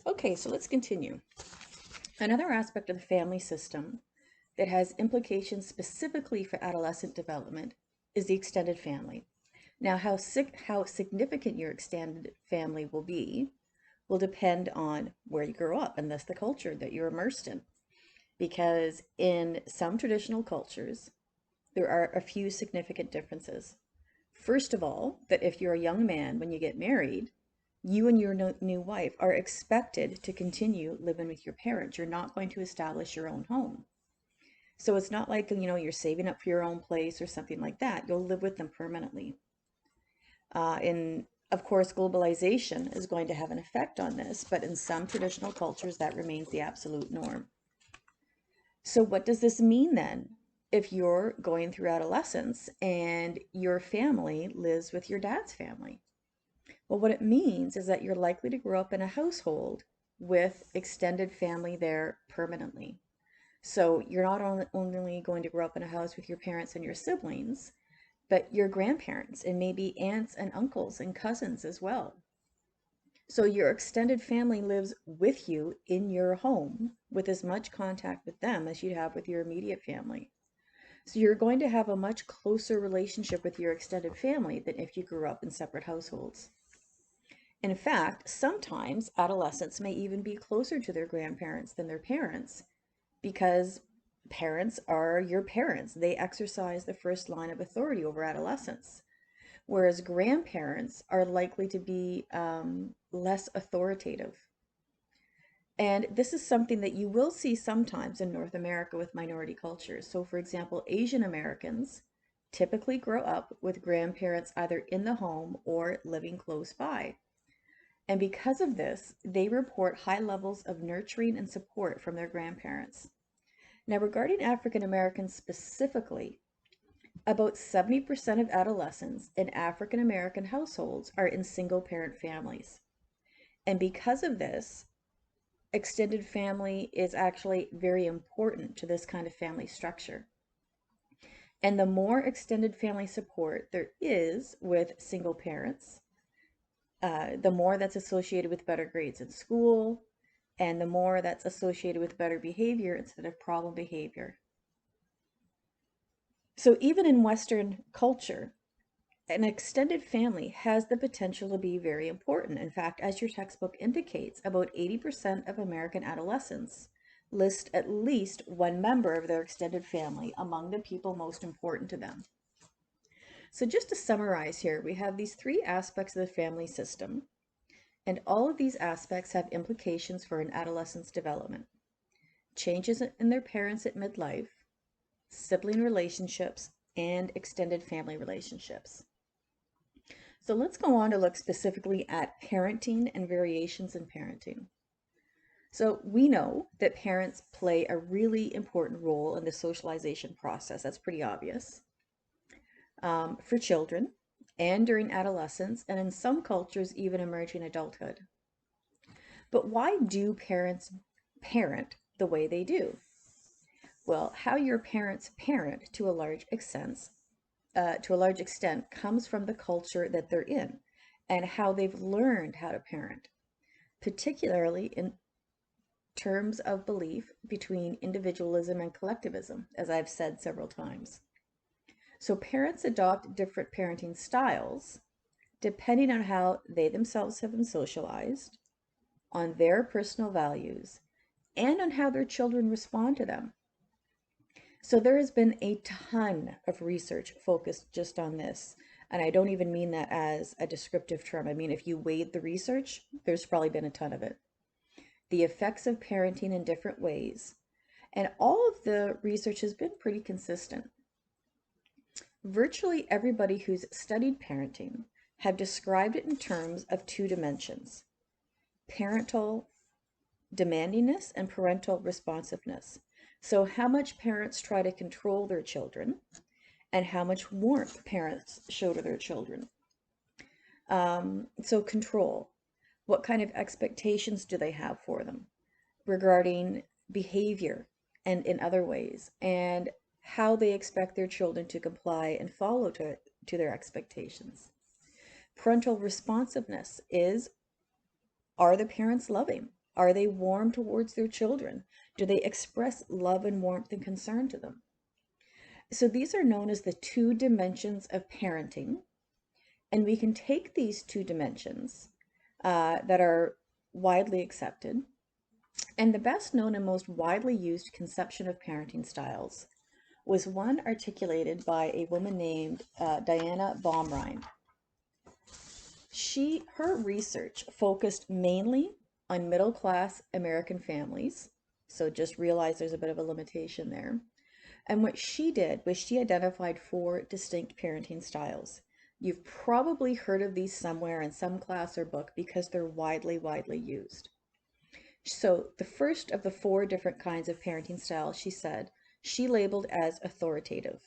Okay, so let's continue. Another aspect of the family system that has implications specifically for adolescent development is the extended family. Now, how significant your extended family will depend on where you grow up and thus the culture that you're immersed in. Because in some traditional cultures, there are a few significant differences. First of all, that if you're a young man when you get married, you and your new wife are expected to continue living with your parents. You're not going to establish your own home. So it's not like, you're saving up for your own place or something like that. You'll live with them permanently. And of course, globalization is going to have an effect on this, but in some traditional cultures, that remains the absolute norm. So what does this mean then? If you're going through adolescence and your family lives with your dad's family? Well, what it means is that you're likely to grow up in a household with extended family there permanently. So you're not only going to grow up in a house with your parents and your siblings, but your grandparents and maybe aunts and uncles and cousins as well. So your extended family lives with you in your home with as much contact with them as you'd have with your immediate family. So you're going to have a much closer relationship with your extended family than if you grew up in separate households. In fact, sometimes adolescents may even be closer to their grandparents than their parents because parents are your parents. They exercise the first line of authority over adolescents, whereas grandparents are likely to be less authoritative. And this is something that you will see sometimes in North America with minority cultures. So, for example, Asian Americans typically grow up with grandparents either in the home or living close by. And because of this, they report high levels of nurturing and support from their grandparents. Now, regarding African Americans specifically, about 70% of adolescents in African American households are in single parent families. And because of this, extended family is actually very important to this kind of family structure. And the more extended family support there is with single parents, the more that's associated with better grades in school, and the more that's associated with better behavior instead of problem behavior. So even in Western culture, an extended family has the potential to be very important. In fact, as your textbook indicates, about 80% of American adolescents list at least one member of their extended family among the people most important to them. So just to summarize here, we have these three aspects of the family system, and all of these aspects have implications for an adolescent's development. Changes in their parents at midlife, sibling relationships, and extended family relationships. So let's go on to look specifically at parenting and variations in parenting. So we know that parents play a really important role in the socialization process. That's pretty obvious. For children and during adolescence, and in some cultures, even emerging adulthood. But why do parents parent the way they do? Well, how your parents parent to a large extent comes from the culture that they're in and how they've learned how to parent, particularly in terms of belief between individualism and collectivism, as I've said several times. So parents adopt different parenting styles depending on how they themselves have been socialized, on their personal values, and on how their children respond to them. So there has been a ton of research focused just on this. And I don't even mean that as a descriptive term. I mean, if you weighed the research, there's probably been a ton of it. The effects of parenting in different ways. And all of the research has been pretty consistent. Virtually everybody who's studied parenting have described it in terms of two dimensions: parental demandingness and parental responsiveness. So how much parents try to control their children and how much warmth parents show to their children. So control. What kind of expectations do they have for them regarding behavior and in other ways, and how they expect their children to comply and follow to their expectations. Parental responsiveness is, are the parents loving? Are they warm towards their children? Do they express love and warmth and concern to them? So these are known as the two dimensions of parenting. And we can take these two dimensions that are widely accepted, and the best known and most widely used conception of parenting styles was one articulated by a woman named Diana Baumrind. Her research focused mainly on middle-class American families, so just realize there's a bit of a limitation there. And what she did was she identified four distinct parenting styles. You've probably heard of these somewhere in some class or book because they're widely used. So the first of the four different kinds of parenting styles, she said, she labeled as authoritative.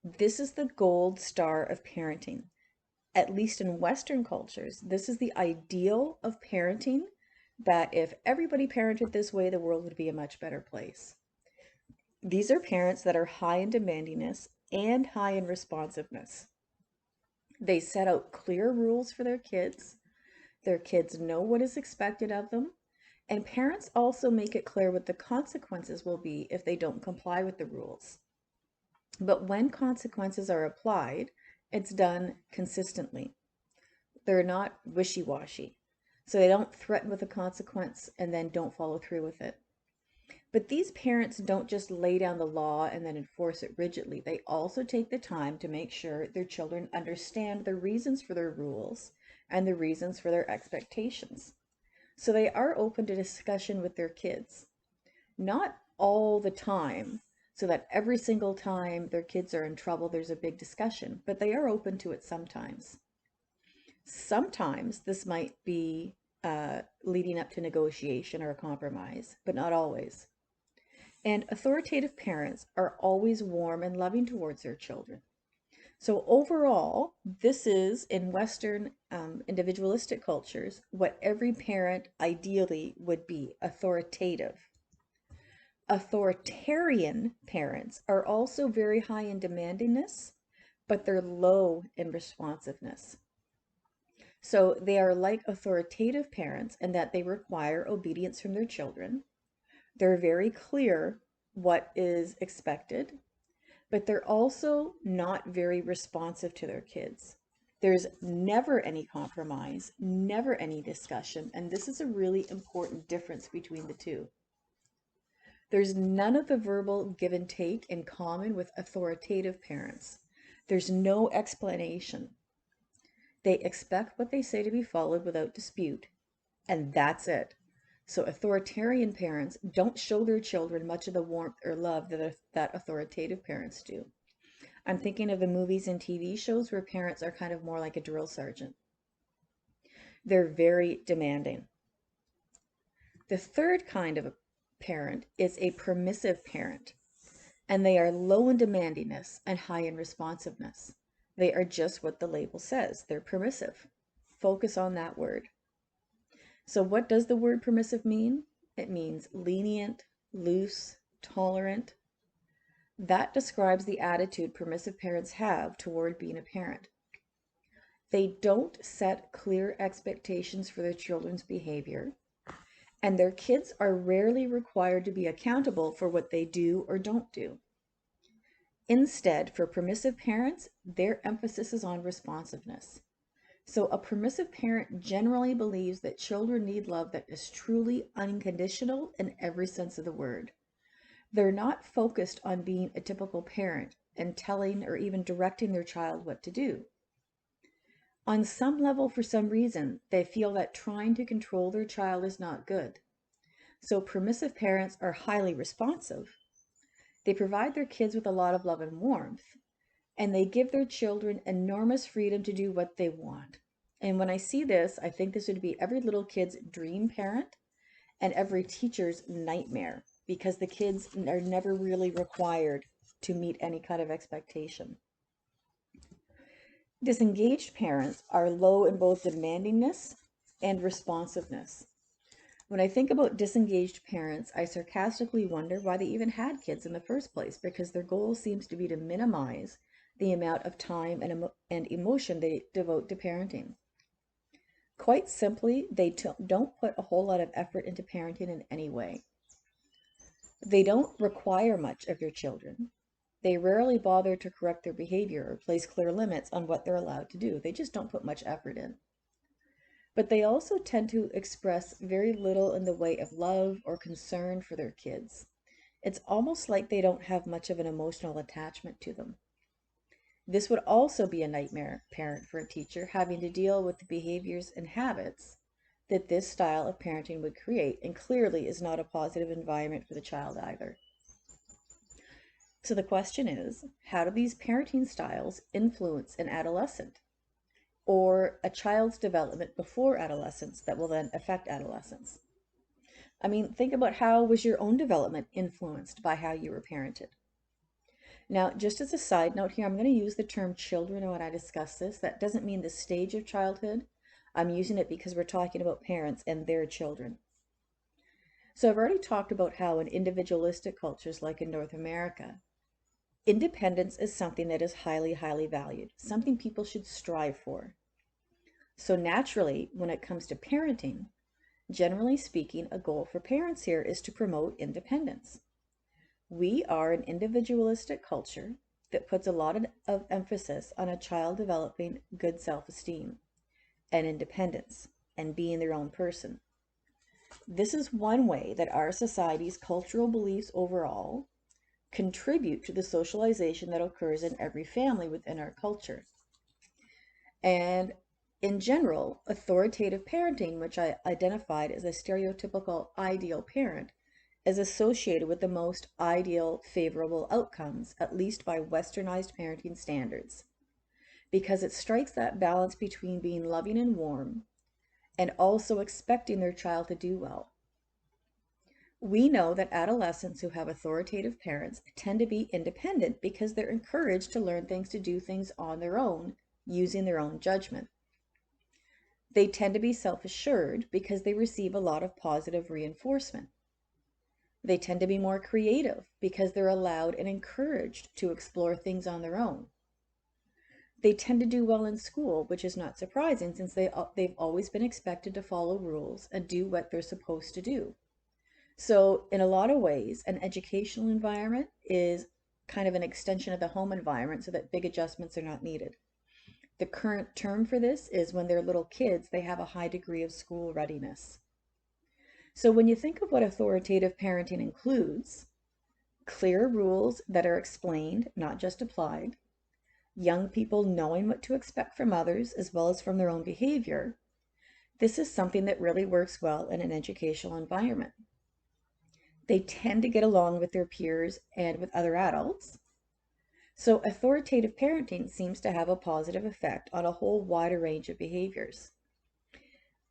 This is the gold star of parenting. At least in Western cultures, this is the ideal of parenting, that if everybody parented this way, the world would be a much better place. These are parents that are high in demandingness and high in responsiveness. They set out clear rules for their kids. Their kids know what is expected of them. And parents also make it clear what the consequences will be if they don't comply with the rules. But when consequences are applied, it's done consistently. They're not wishy-washy. So they don't threaten with a consequence and then don't follow through with it. But these parents don't just lay down the law and then enforce it rigidly. They also take the time to make sure their children understand the reasons for their rules and the reasons for their expectations. So they are open to discussion with their kids. Not all the time, so that every single time their kids are in trouble, there's a big discussion, but they are open to it sometimes. Sometimes this might be leading up to negotiation or a compromise, but not always. And authoritative parents are always warm and loving towards their children. So overall, this is, in Western individualistic cultures, what every parent ideally would be: authoritative. Authoritarian parents are also very high in demandingness, but they're low in responsiveness. So they are like authoritative parents in that they require obedience from their children. They're very clear what is expected, but they're also not very responsive to their kids. There's never any compromise, never any discussion, and this is a really important difference between the two. There's none of the verbal give and take in common with authoritative parents. There's no explanation. They expect what they say to be followed without dispute, and that's it. So authoritarian parents don't show their children much of the warmth or love that authoritative parents do. I'm thinking of the movies and TV shows where parents are kind of more like a drill sergeant. They're very demanding. The third kind of a parent is a permissive parent, and they are low in demandingness and high in responsiveness. They are just what the label says. They're permissive. Focus on that word. So what does the word permissive mean? It means lenient, loose, tolerant. That describes the attitude permissive parents have toward being a parent. They don't set clear expectations for their children's behavior, and their kids are rarely required to be accountable for what they do or don't do. Instead, for permissive parents, their emphasis is on responsiveness. So a permissive parent generally believes that children need love that is truly unconditional in every sense of the word. They're not focused on being a typical parent and telling or even directing their child what to do. On some level, for some reason, they feel that trying to control their child is not good. So permissive parents are highly responsive. They provide their kids with a lot of love and warmth, and they give their children enormous freedom to do what they want. And when I see this, I think this would be every little kid's dream parent and every teacher's nightmare, because the kids are never really required to meet any kind of expectation. Disengaged parents are low in both demandingness and responsiveness. When I think about disengaged parents, I sarcastically wonder why they even had kids in the first place, because their goal seems to be to minimize the amount of time and emotion they devote to parenting. Quite simply, they don't put a whole lot of effort into parenting in any way. They don't require much of your children. They rarely bother to correct their behavior or place clear limits on what they're allowed to do. They just don't put much effort in. But they also tend to express very little in the way of love or concern for their kids. It's almost like they don't have much of an emotional attachment to them. This would also be a nightmare parent for a teacher, having to deal with the behaviors and habits that this style of parenting would create, and clearly is not a positive environment for the child either. So the question is, how do these parenting styles influence an adolescent or a child's development before adolescence that will then affect adolescence? I mean, think about how was your own development influenced by how you were parented? Now, just as a side note here, I'm going to use the term children when I discuss this. That doesn't mean the stage of childhood. I'm using it because we're talking about parents and their children. So I've already talked about how in individualistic cultures like in North America, independence is something that is highly, highly valued, something people should strive for. So naturally, when it comes to parenting, generally speaking, a goal for parents here is to promote independence. We are an individualistic culture that puts a lot of emphasis on a child developing good self-esteem and independence and being their own person. This is one way that our society's cultural beliefs overall contribute to the socialization that occurs in every family within our culture. And in general, authoritative parenting, which I identified as a stereotypical ideal parent, is associated with the most ideal, favorable outcomes, at least by westernized parenting standards, because it strikes that balance between being loving and warm and also expecting their child to do well. We know that adolescents who have authoritative parents tend to be independent because they're encouraged to learn things, to do things on their own, using their own judgment. They tend to be self-assured because they receive a lot of positive reinforcement. They tend to be more creative because they're allowed and encouraged to explore things on their own. They tend to do well in school, which is not surprising since they've always been expected to follow rules and do what they're supposed to do. So in a lot of ways, an educational environment is kind of an extension of the home environment so that big adjustments are not needed. The current term for this is when they're little kids, they have a high degree of school readiness. So when you think of what authoritative parenting includes, clear rules that are explained, not just applied, young people knowing what to expect from others as well as from their own behavior, this is something that really works well in an educational environment. They tend to get along with their peers and with other adults. So authoritative parenting seems to have a positive effect on a whole wider range of behaviors.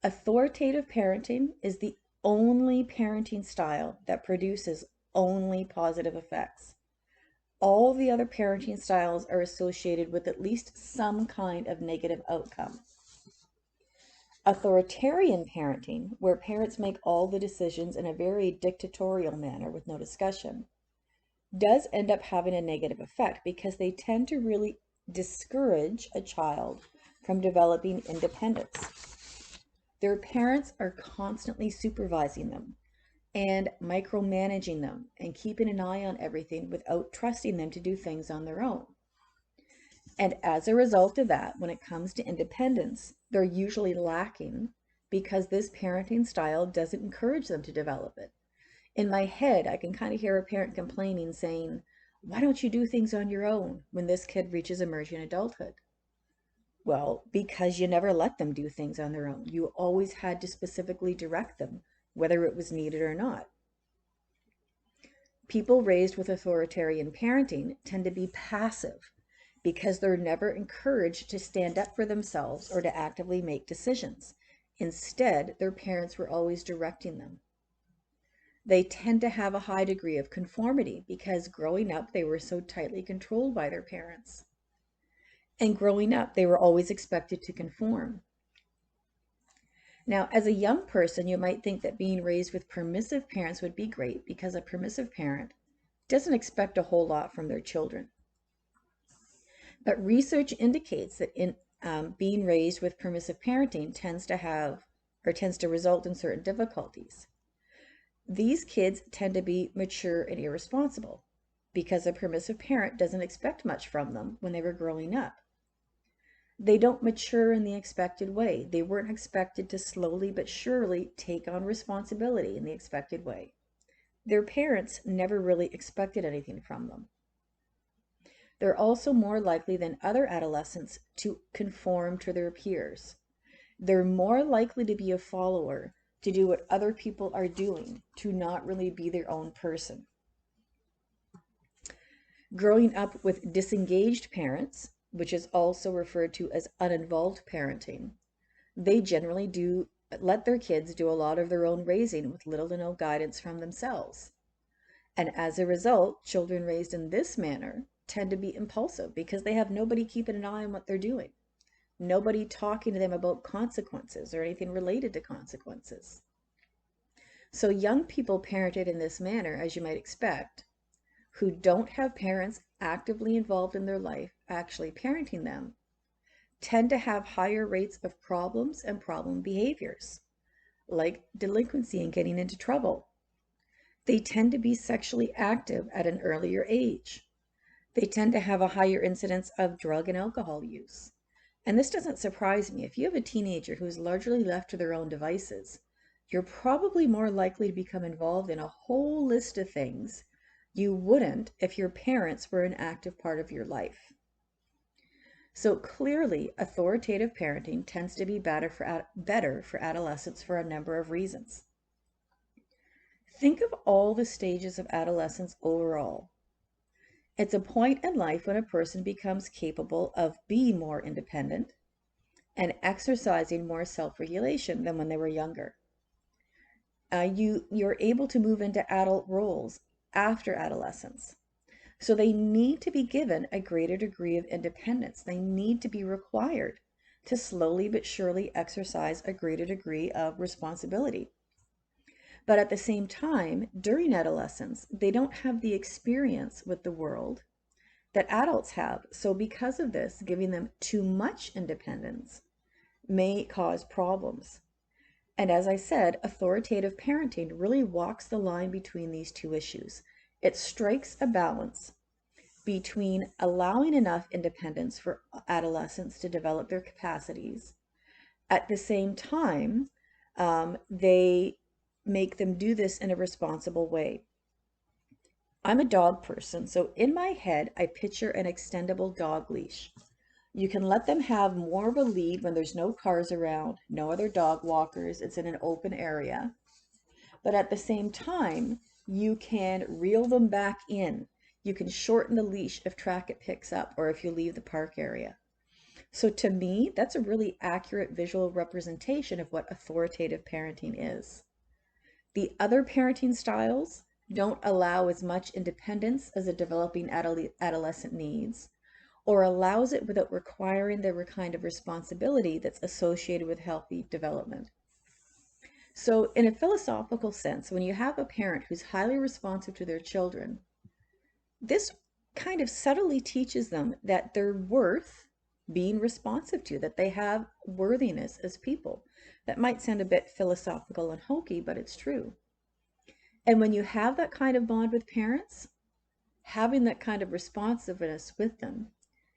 Authoritative parenting is the only parenting style that produces only positive effects. All the other parenting styles are associated with at least some kind of negative outcome. Authoritarian parenting, where parents make all the decisions in a very dictatorial manner with no discussion, does end up having a negative effect because they tend to really discourage a child from developing independence. Their parents are constantly supervising them and micromanaging them and keeping an eye on everything without trusting them to do things on their own. And as a result of that, when it comes to independence, they're usually lacking because this parenting style doesn't encourage them to develop it. In my head, I can kind of hear a parent complaining, saying, "Why don't you do things on your own when this kid reaches emerging adulthood?" Well, because you never let them do things on their own. You always had to specifically direct them, whether it was needed or not. People raised with authoritarian parenting tend to be passive because they're never encouraged to stand up for themselves or to actively make decisions. Instead, their parents were always directing them. They tend to have a high degree of conformity because growing up, they were so tightly controlled by their parents. And growing up, they were always expected to conform. Now, as a young person, you might think that being raised with permissive parents would be great because a permissive parent doesn't expect a whole lot from their children. But research indicates that in being raised with permissive parenting tends to result in certain difficulties. These kids tend to be mature and irresponsible because a permissive parent doesn't expect much from them when they were growing up. They don't mature in the expected way. They weren't expected to slowly but surely take on responsibility in the expected way. Their parents never really expected anything from them. They're also more likely than other adolescents to conform to their peers. They're more likely to be a follower, to do what other people are doing, to not really be their own person. Growing up with disengaged parents, which is also referred to as uninvolved parenting, they generally do let their kids do a lot of their own raising with little to no guidance from themselves. And as a result, children raised in this manner tend to be impulsive because they have nobody keeping an eye on what they're doing, nobody talking to them about consequences or anything related to consequences. So young people parented in this manner, as you might expect, who don't have parents actively involved in their life, actually parenting them, tend to have higher rates of problems and problem behaviors, like delinquency and getting into trouble. They tend to be sexually active at an earlier age. They tend to have a higher incidence of drug and alcohol use. And this doesn't surprise me. If you have a teenager who's largely left to their own devices, you're probably more likely to become involved in a whole list of things you wouldn't if your parents were an active part of your life. So clearly, authoritative parenting tends to be better for adolescents for a number of reasons. Think of all the stages of adolescence overall. It's a point in life when a person becomes capable of being more independent and exercising more self-regulation than when they were younger. You're able to move into adult roles after adolescence. So they need to be given a greater degree of independence. They need to be required to slowly but surely exercise a greater degree of responsibility. But at the same time, during adolescence, they don't have the experience with the world that adults have. So because of this, giving them too much independence may cause problems. And as I said, authoritative parenting really walks the line between these two issues. It strikes a balance between allowing enough independence for adolescents to develop their capacities. At the same time, they make them do this in a responsible way. I'm a dog person, so in my head, I picture an extendable dog leash. You can let them have more of a lead when there's no cars around, no other dog walkers, it's in an open area. But at the same time, you can reel them back in. You can shorten the leash if traffic picks up or if you leave the park area. So to me, that's a really accurate visual representation of what authoritative parenting is. The other parenting styles don't allow as much independence as a developing adolescent needs, or allows it without requiring the kind of responsibility that's associated with healthy development. So in a philosophical sense, when you have a parent who's highly responsive to their children, this kind of subtly teaches them that they're worth being responsive to, that they have worthiness as people. That might sound a bit philosophical and hokey, but it's true. And when you have that kind of bond with parents, having that kind of responsiveness with them,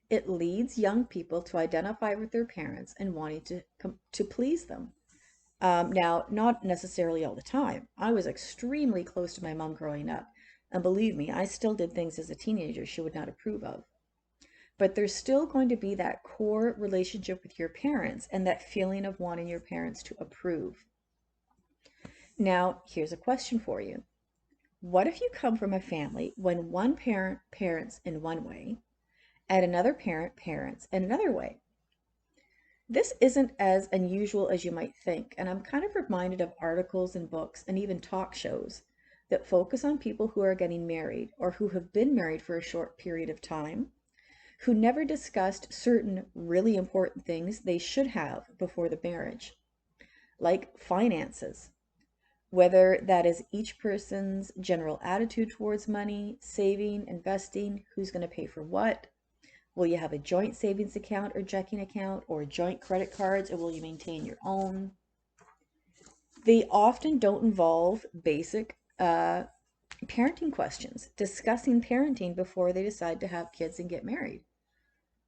it leads young people to identify with their parents and wanting to please them. Now, not necessarily all the time. I was extremely close to my mom growing up. And believe me, I still did things as a teenager she would not approve of. But there's still going to be that core relationship with your parents and that feeling of wanting your parents to approve. Now, here's a question for you. What if you come from a family when one parent parents in one way and another parent parents in another way? This isn't as unusual as you might think, and I'm kind of reminded of articles and books and even talk shows that focus on people who are getting married or who have been married for a short period of time, who never discussed certain really important things they should have before the marriage, like finances, whether that is each person's general attitude towards money, saving, investing, who's going to pay for what, Will you have a joint savings account or checking account or joint credit cards, or will you maintain your own? They often don't involve basic parenting questions, discussing parenting before they decide to have kids and get married.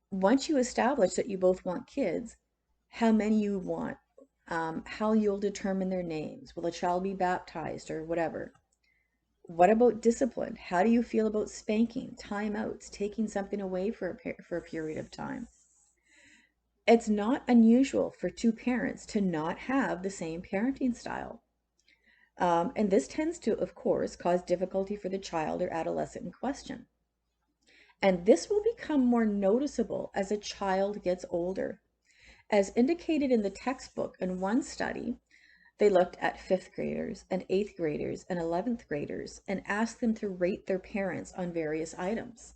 Once you establish that you both want kids, how many you want, how you'll determine their names, will a child be baptized or whatever. What about discipline? How do you feel about spanking, timeouts, taking something away for a period of time? It's not unusual for two parents to not have the same parenting style. And this tends to, of course, cause difficulty for the child or adolescent in question. And this will become more noticeable as a child gets older. As indicated in the textbook, in one study, they looked at fifth graders and eighth graders and 11th graders and asked them to rate their parents on various items.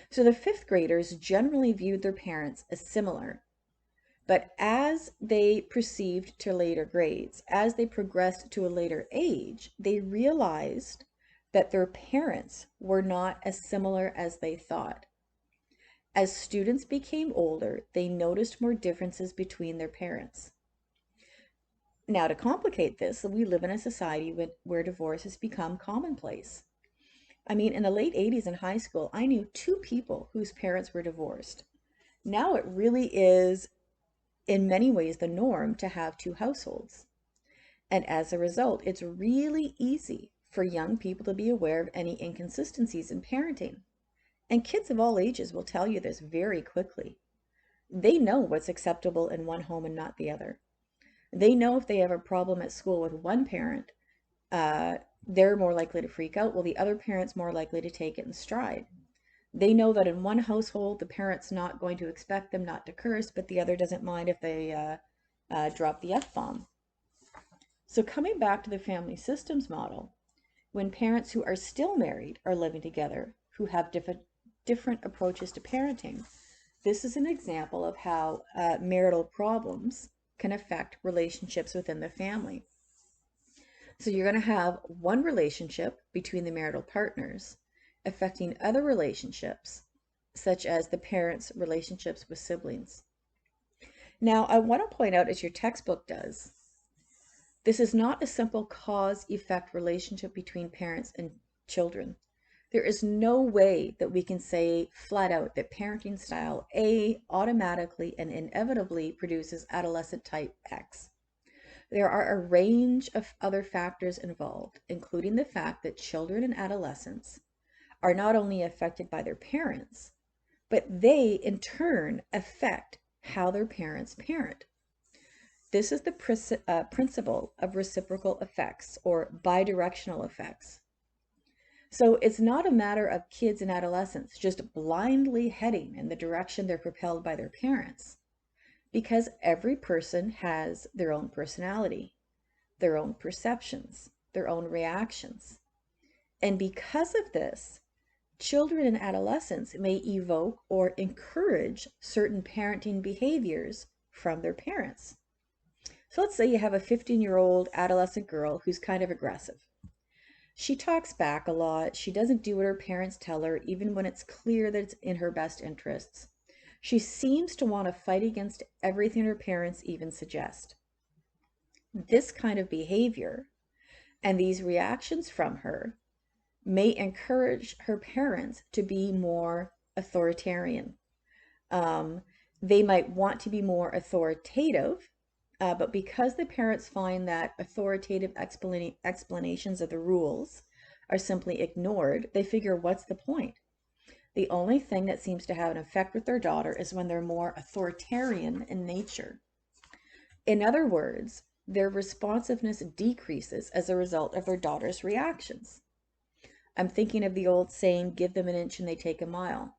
So the fifth graders generally viewed their parents as similar. But as they proceeded to later grades, as they progressed to a later age, they realized that their parents were not as similar as they thought. As students became older, they noticed more differences between their parents. Now, to complicate this, we live in a society where divorce has become commonplace. I mean, in the late 80s in high school, I knew two people whose parents were divorced. Now it really is, in many ways, the norm to have two households. And as a result, it's really easy for young people to be aware of any inconsistencies in parenting. And kids of all ages will tell you this very quickly. They know what's acceptable in one home and not the other. They know if they have a problem at school with one parent, they're more likely to freak out, while the other parent's more likely to take it in stride. They know that in one household, the parent's not going to expect them not to curse, but the other doesn't mind if they drop the F-bomb. So coming back to the family systems model, when parents who are still married are living together, who have different approaches to parenting, this is an example of how marital problems can affect relationships within the family. So you're going to have one relationship between the marital partners affecting other relationships, such as the parents' relationships with siblings. Now, I want to point out, as your textbook does, this is not a simple cause-effect relationship between parents and children. There is no way that we can say flat out that parenting style A automatically and inevitably produces adolescent type X. There are a range of other factors involved, including the fact that children and adolescents are not only affected by their parents, but they in turn affect how their parents parent. This is the principle of reciprocal effects or bidirectional effects. So it's not a matter of kids and adolescents just blindly heading in the direction they're propelled by their parents, because every person has their own personality, their own perceptions, their own reactions. And because of this, children and adolescents may evoke or encourage certain parenting behaviors from their parents. So let's say you have a 15-year-old adolescent girl who's kind of aggressive. She talks back a lot. She doesn't do what her parents tell her, even when it's clear that it's in her best interests. She seems to want to fight against everything her parents even suggest. This kind of behavior and these reactions from her may encourage her parents to be more authoritarian. They might want to be more authoritative, but because the parents find that authoritative explanations of the rules are simply ignored, they figure, what's the point? The only thing that seems to have an effect with their daughter is when they're more authoritarian in nature. In other words, their responsiveness decreases as a result of their daughter's reactions. I'm thinking of the old saying, give them an inch and they take a mile.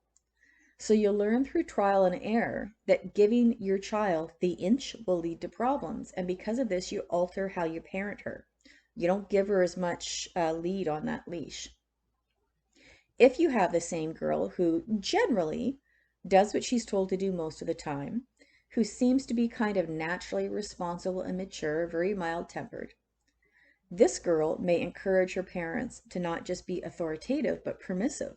So you'll learn through trial and error that giving your child the inch will lead to problems. And because of this, you alter how you parent her. You don't give her as much lead on that leash. If you have the same girl who generally does what she's told to do most of the time, who seems to be kind of naturally responsible and mature, very mild-tempered, this girl may encourage her parents to not just be authoritative, but permissive.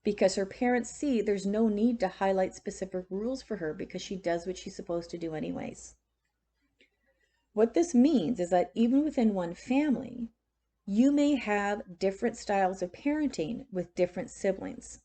because her parents see there's no need to highlight specific rules for her because she does what she's supposed to do anyways. What this means is that even within one family, you may have different styles of parenting with different siblings.